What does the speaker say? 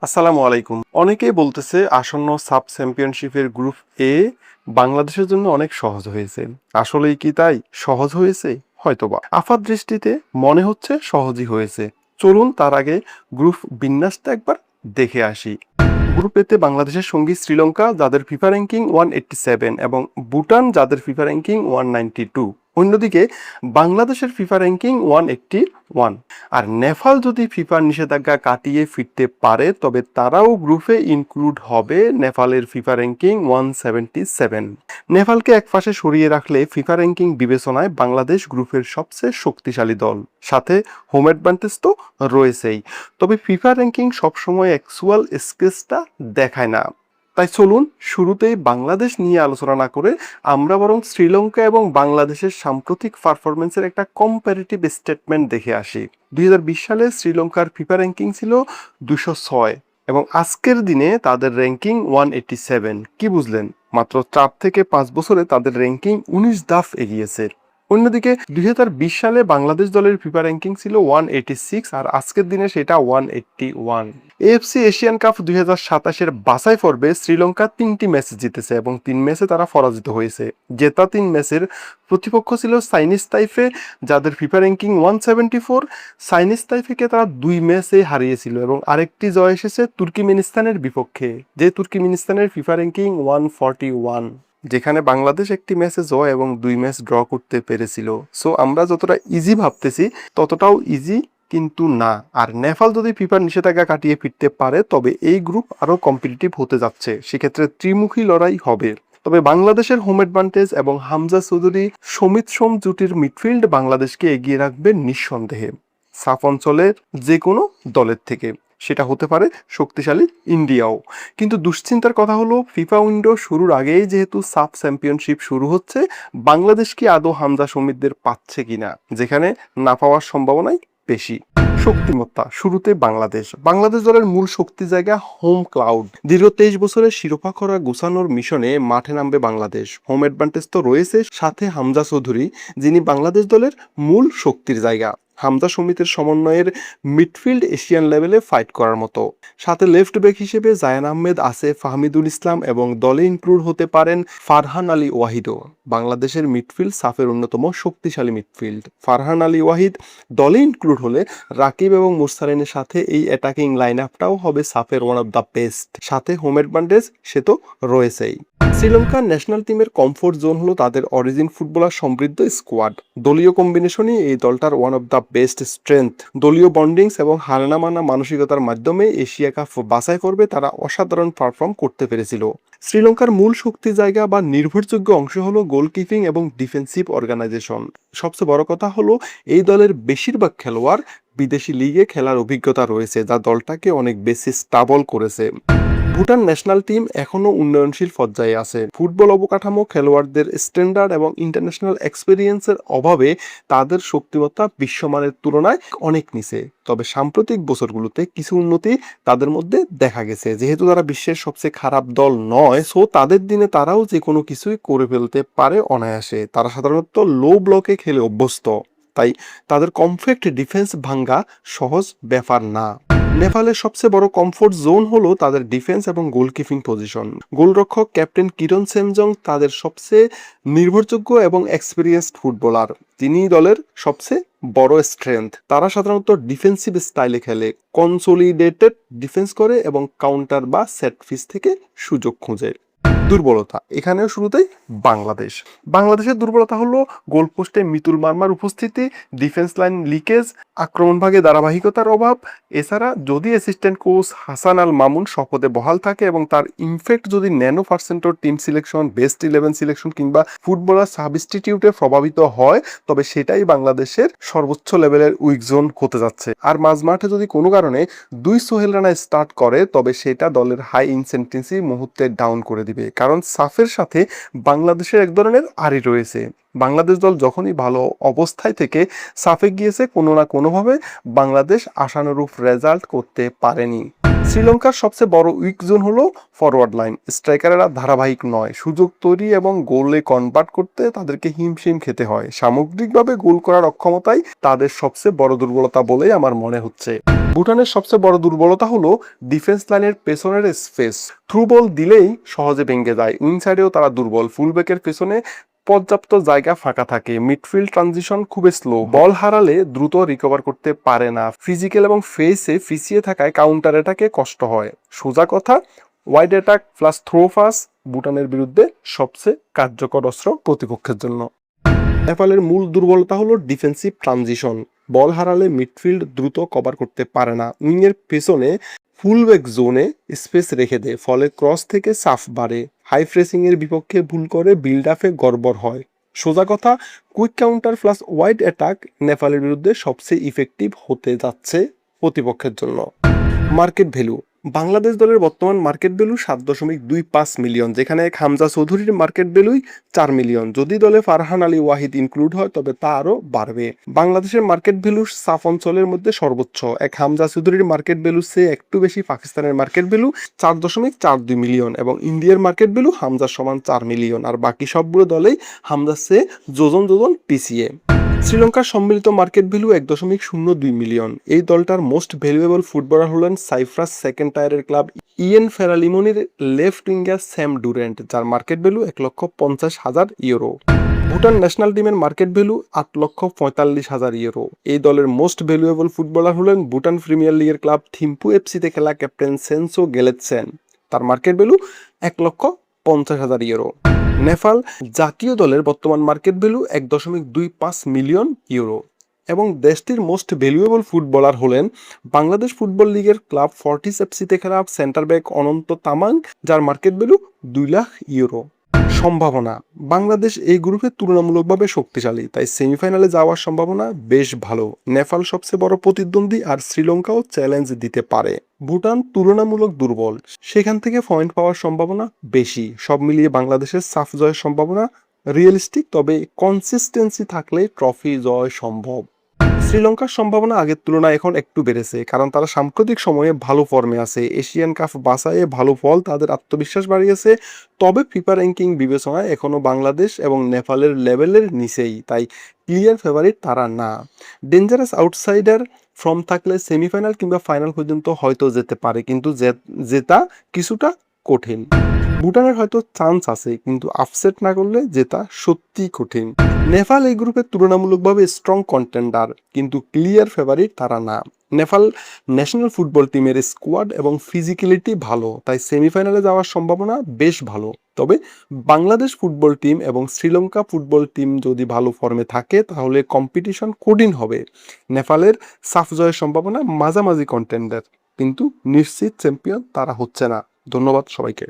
আসসালামু আলাইকুম। অনেকেই বলতেছে আসন্ন সাব চ্যাম্পিয়নশিপের গ্রুপ এ বাংলাদেশের জন্য অনেক সহজ হয়েছে। আসলেই কি তাই সহজ হয়েছে? হয়তোবা। আপাত দৃষ্টিতে মনে হচ্ছে সহজই হয়েছে। চলুন তার আগে গ্রুপ বিন্যাসটা একবার দেখে আসি। গ্রুপ এতে বাংলাদেশের সঙ্গী শ্রীলঙ্কা যাদের ফিফা র্যাঙ্কিং 187 এবং ভুটান যাদের ফিফা র্যাঙ্কিং 192। অন্যদিকে বাংলাদেশের ফিফা র্যাঙ্কিং 181। আর নেপাল যদি ফিফার নিষেধাজ্ঞা কাটিয়ে ফিরতে পারে তবে তারাও গ্রুপে ইনক্লুড হবে। নেপালের ফিফা র্যাঙ্কিং 177। নেপালকে একপাশে সরিয়ে রাখলে ফিফা র্যাঙ্কিং বিবেচনায় বাংলাদেশ গ্রুপের সবচেয়ে শক্তিশালী দল, সাথে হোম অ্যাডভান্টেজ তো রয়েছেই। তবে ফিফা র্যাঙ্কিং সবসময় অ্যাকচুয়াল স্কেচটা দেখায় না। তাই চলুন শুরুতেই বাংলাদেশ নিয়ে আলোচনা না করে আমরা বরং শ্রীলঙ্কা এবং বাংলাদেশের সাম্প্রতিক পারফরমেন্সের একটা কম্পারেটিভ স্টেটমেন্ট দেখে আসি। 2020 সালে শ্রীলঙ্কার ফিফা র্যাঙ্কিং ছিল 206 এবং আজকের দিনে তাদের র্যাঙ্কিং 187। কি বুঝলেন? মাত্র 4 থেকে 5 বছরে তাদের র্যাঙ্কিং 19 ধাপ এগিয়েছে। অন্যদিকে 2020 সালে বাংলাদেশ দলের ফিফা র্যাঙ্কিং ছিল 186 আর আজকের দিনে সেটা 181। এএফসি এশিয়ান কাপ 2027-এর বাছাই পর্বে শ্রীলঙ্কা 3টি ম্যাচ জিতেছে এবং 3 ম্যাচে তারা পরাজিত হয়েছে। জেতা 3 ম্যাচের প্রতিপক্ষ ছিল চাইনিজ তাইপে যাদের ফিফা র্যাঙ্কিং 174। চাইনিজ তাইপেকে তারা 2 ম্যাচে হারিয়েছিল এবং আরেকটি জয় এসেছে তুর্কিমেনিস্তানের বিপক্ষে, যে তুর্কিমেনিস্তানের ফিফা র্যাঙ্কিং 141, যেখানে বাংলাদেশ একটি ম্যাচে জয় এবং 2 ম্যাচ ড্র করতে পেরেছিল। সো আমরা যতটা ইজি ভাবতেছি ততটাও ইজি কিন্তু না। আর নেপাল যদি ফিফার নিষেধাজ্ঞা কাটিয়ে ফিরতে পারে তবে এই গ্রুপ আরো কম্পিটিটিভ হতে যাচ্ছে, সেক্ষেত্রে ত্রিমুখী লড়াই হবে। তবে বাংলাদেশের হোম অ্যাডভান্টেজ এবং হামজা চৌধুরী সমিত সোম জুটির মিডফিল্ড বাংলাদেশকে এগিয়ে রাখবে নিঃসন্দেহে সাফ অঞ্চলের যে কোনো দলের থেকে। সেটা হতে পারে শক্তিশালী ইন্ডিয়াও। কিন্তু দুশ্চিন্তার কথা হলো ফিফা উইন্ডো শুরুর আগেই যেহেতু সাব চ্যাম্পিয়নশিপ শুরু হচ্ছে, বাংলাদেশ কি আদৌ হামজা সমিতদের পাচ্ছে কিনা, যেখানে না পাওয়ার সম্ভাবনাই বেশি। শক্তিমত্তা শুরুতে বাংলাদেশ দলের মূল শক্তি জায়গা হোম ক্লাউড। দীর্ঘ 23 বছরের শিরোপা করা গোছানোর মিশনে মাঠে নামবে বাংলাদেশ। হোম অ্যাডভান্টেজ তো রয়েছে, সাথে হামজা চৌধুরী যিনি বাংলাদেশ দলের মূল শক্তির জায়গা। হামজা সমিতের সমন্বয়ের মিডফিল্ড এশিয়ান লেভেলে ফাইট করার মতো। সাথে লেফট ব্যাক হিসেবে জায়ান আহমেদ আছে, ফাহমিদুল ইসলাম এবং দলে ইনক্লুড হতে পারেন ফারহান আলী ওয়াহিদও। বাংলাদেশের মিডফিল্ড সাফের অন্যতম শক্তিশালী মিডফিল্ড। ফারহান আলী ওয়াহিদ দলে ইনক্লুড হলে রাকিব এবং মুরসালিনের সাথে এই অ্যাটাকিং লাইন আপটাও হবে সাফের ওয়ান অফ দ্য বেস্ট। সাথে হোম অ্যাডভান্টেজ সে তো রয়েছেই। শ্রীলঙ্কার ন্যাশনাল টিমের কমফোর্ট জোন হলো তাদের অরিজিন ফুটবলার সমৃদ্ধ স্কোয়াড। দলীয় কম্বিনেশনই এই দলটার one of the best strength. দলীয় বন্ডিংস এবং হারানামানা মানসিকতার মাধ্যমে এশিয়া কাপ বাছাই করবে তারা অসাধারণ পারফর্ম করতে পেরেছিল। শ্রীলঙ্কার মূল শক্তি জায়গা বা নির্ভরযোগ্য অংশ হলো গোলকিপিং এবং ডিফেন্সিভ অর্গানাইজেশন। সবচেয়ে বড় কথা হলো এই দলের বেশিরভাগ খেলোয়াড় বিদেশি লিগে খেলার অভিজ্ঞতা রয়েছে, যা দলটাকে অনেক বেশি স্টাবল করেছে। ভুটান ন্যাশনাল টিম এখনো উন্নয়নশীল পর্যায়ে আছে। ফুটবল অবকাঠামো, খেলোয়াড়দের স্ট্যান্ডার্ড এবং ইন্টারন্যাশনাল এক্সপেরিয়েন্সের অভাবে তাদের শক্তিমত্তা বিশ্বমানের তুলনায় অনেক নিচে। তবে সাম্প্রতিক বছরগুলোতে কিছু উন্নতি তাদের মধ্যে দেখা গেছে। যেহেতু তারা বিশ্বের সবচেয়ে খারাপ দল নয়, সো তাদের দিনে তারাও যে কোনো কিছুই করে ফেলতে পারে অনায়াসে। তারা সাধারণত লো ব্লকে খেলে অভ্যস্ত, তাই তাদের কমপ্যাক্ট ডিফেন্স ভাঙ্গা সহজ ব্যাপার না। নেপালের সবচেয়ে বড় কমফোর্ট জোন হলো তাদের ডিফেন্স এবং গোলকিপিং পজিশন। গোলরক্ষক ক্যাপ্টেন কিরণ সেমজং তাদের সবচেয়ে নির্ভরযোগ্য এবং এক্সপিরিয়েন্সড ফুটবলার। তিনি দলের সবচেয়ে বড় স্ট্রেংথ। তারা সাধারণত ডিফেন্সিভ স্টাইলে খেলে, কনসোলিডেটেড ডিফেন্স করে এবং কাউন্টার বা সেট পিস থেকে সুযোগ খুঁজে। দুর্বলতা এখানেও শুরুতেই বাংলাদেশের দুর্বলতা হলো গোলপোস্টে মিতুল মার্মার উপস্থিতি, ডিফেন্স লাইন লিকেজ, আক্রমণ ভাগে ধারাবাহিকতার অভাব। এছাড়া যদি অ্যাসিস্ট্যান্ট কোচ হাসান আল মামুন শপথে বহাল থাকে এবং তার ইনফ্যাক্ট যদি ন্যানো পার্সেন্টর টিম সিলেকশন, বেস্ট 11 সিলেকশন কিংবা ফুটবলার সাবস্টিটিউটে প্রভাবিত হয়, তবে সেটাই বাংলাদেশের সর্বোচ্চ লেভেলের উইক জোন হতে যাচ্ছে। আর মাঝমাঠে যদি কোনো কারণে সোহেল রানা স্টার্ট করে তবে সেটা দলের হাই ইনসেন্টেন্সি মুহূর্তে ডাউন করে দিবে, কারণ সাফের সাথে বাংলাদেশের এক ধরনের আড়ি রয়েছে। বাংলাদেশ দল যখনই ভালো অবস্থায় থেকে সাফে গিয়েছে কোনো না কোনোভাবে বাংলাদেশ আশানুরূপ রেজাল্ট করতে পারেনি। শ্রীলঙ্কার সবচেয়ে বড় উইক জোন হলো ফরওয়ার্ড লাইন। স্ট্রাইকাররা ধারাবাহিক নয়, সুযোগ তৈরি এবং গোলে কনভার্ট করতে তাদেরকে হিমশিম খেতে হয়। সামগ্রিকভাবে গোল করার অক্ষমতাই তাদের সবচেয়ে বড় দুর্বলতা বলেই আমার মনে হচ্ছে। ভুটানের সবচেয়ে বড় দুর্বলতা হলো ডিফেন্স লাইনের পেছনের স্পেস। থ্রু বল দিলেই সহজে ভেঙে যায়। উইং সাইডেও তারা দুর্বল, ফুলব্যাকের পেছনে পর্যাপ্ত জায়গা ফাঁকা থাকে। মিডফিল্ড ট্রানজিশন খুবই স্লো, বল হারালে দ্রুত রিকভার করতে পারে না। ফিজিক্যাল এবং ফেসে ফিসিয়ে থাকায় কাউন্টার অ্যাটাকে কষ্ট হয়। সোজা কথা, wide attack plus throw pass ভুটানের বিরুদ্ধে সবচেয়ে কার্যকর অস্ত্র প্রতিপক্ষের জন্য। নেপালের মূল দুর্বলতা হলো ডিফেন্সিভ ট্রানজিশন। বল হারালে মিডফিল্ড দ্রুত কভার করতে পারে না। উইংয়ের পেছনে ফুলব্যাক জোনে স্পেস রেখে দেয়, ফলে ক্রস থেকে সাফ বাড়ে। হাই প্রেসিং এর বিপক্ষে ভুল করে বিল্ড আপে গড়বড় হয়। সোজা কথা, quick counter plus wide attack নেপালের বিরুদ্ধে সবচেয়ে ইফেক্টিভ হতে যাচ্ছে প্রতিপক্ষের জন্য। মার্কেট ভ্যালু, বাংলাদেশ দলের বর্তমান মার্কেট ভ্যালু 7.25 মিলিয়ন, যেখানে হামজা চৌধুরীর মার্কেট ভ্যালুই 4 মিলিয়ন। যদি দলে ফারহান আলী ওয়াহিদ ইনক্লুড হয় তবে তা আরও বাড়বে। বাংলাদেশের মার্কেট ভ্যালু সাফ অঞ্চলের মধ্যে সর্বোচ্চ। এক হামজা চৌধুরীর মার্কেট ভ্যালু চেয়ে একটু বেশি পাকিস্তানের মার্কেট ভ্যালু 4.42 মিলিয়ন এবং ইন্ডিয়ার মার্কেট ভ্যালু হামজার সমান 4 মিলিয়ন। আর বাকি সবগুলো দলেই হামজার চেয়ে যোজন পিছিয়ে। শ্রীলঙ্কার সম্মিলিত মার্কেট ভ্যালু 1.02 মিলিয়ন। এই দলটার মোস্ট ভ্যালুয়েবল ফুটবলার হলেন সাইপ্রাস সেকেন্ড টায়ারের ক্লাব ইএন ফেরালিমনির লেফট উইঙ্গার স্যাম ডুরেন্ট, যার market value 1,50,000 euro. Bhutan national টিমের মার্কেট ভ্যালু 8,45,000 ইউরো। এই দলের মোস্ট ভ্যালুয়েবল ফুটবলার হলেন ভুটান প্রিমিয়ার লিগের ক্লাব থিম্পু এফসিতে খেলা ক্যাপ্টেন সেনসো গেলেতসেন, তার মার্কেট ভ্যালু 1,50,000 ইউরো। নেপাল জাতীয় দলের বর্তমান মার্কেট ভ্যালু 1.25 মিলিয়ন ইউরো এবং দেশটির মোস্ট ভ্যালুয়েবল ফুটবলার হলেন বাংলাদেশ ফুটবল লিগের ক্লাব ফর্টিস এফসিতে খেলা সেন্টার ব্যাক অনন্ত তামাং, যার মার্কেট ভ্যালু 2 লাখ ইউরো। সম্ভাবনা, বাংলাদেশ এই গ্রুপে তুলনামূলকভাবে শক্তিশালী, তাই সেমিফাইনালে যাওয়ার সম্ভাবনা বেশ ভালো। নেপাল সবচেয়ে বড় প্রতিদ্বন্দ্বী আর শ্রীলঙ্কাও চ্যালেঞ্জ দিতে পারে। ভুটান তুলনামূলক দুর্বল, সেখান থেকে পয়েন্ট পাওয়ার সম্ভাবনা বেশি। সব মিলিয়ে বাংলাদেশের সাফ জয়ের সম্ভাবনা রিয়েলিস্টিক, তবে কনসিস্টেন্সি থাকলে ট্রফি জয় সম্ভব। শ্রীলঙ্কার সম্ভাবনা আগের তুলনায় এখন একটু বেড়েছে, কারণ তারা সাম্প্রতিক সময়ে ভালো ফর্মে আছে। এশিয়ান কাপ বাছাইয়ে ভালো ফল তাদের আত্মবিশ্বাস বাড়িয়েছে। তবে ফিফা র্যাঙ্কিং বিবেচনায় এখনও বাংলাদেশ এবং নেপালের লেভেলের নিচেই, তাই ক্লিয়ার ফেভারিট তারা না। ডেঞ্জারাস আউটসাইডার ফর্ম থাকলে সেমিফাইনাল কিংবা ফাইনাল পর্যন্ত হয়তো যেতে পারে, কিন্তু জেতা কিছুটা কঠিন। ভুটানের হয়তো চান্স আছে, কিন্তু আপসেট না করলে জেতা সত্যিই কঠিন। নেপাল এই গ্রুপের তুলনামূলকভাবে স্ট্রং কন্টেন্ডার, কিন্তু ক্লিয়ার ফেভারিট তারা না। নেপাল ন্যাশনাল ফুটবল টিমের স্কোয়াড এবং ফিজিক্যালিটি ভালো, তাই সেমিফাইনালে যাওয়ার সম্ভাবনা বেশ ভালো। তবে বাংলাদেশ ফুটবল টিম এবং শ্রীলঙ্কা ফুটবল টিম যদি ভালো ফর্মে থাকে তাহলে কম্পিটিশন কঠিন হবে। নেপালের সাফ জয়ের সম্ভাবনা মাঝামাঝি কন্টেন্ডার, কিন্তু নিশ্চিত চ্যাম্পিয়ন তারা হচ্ছে না। ধন্যবাদ সবাইকে।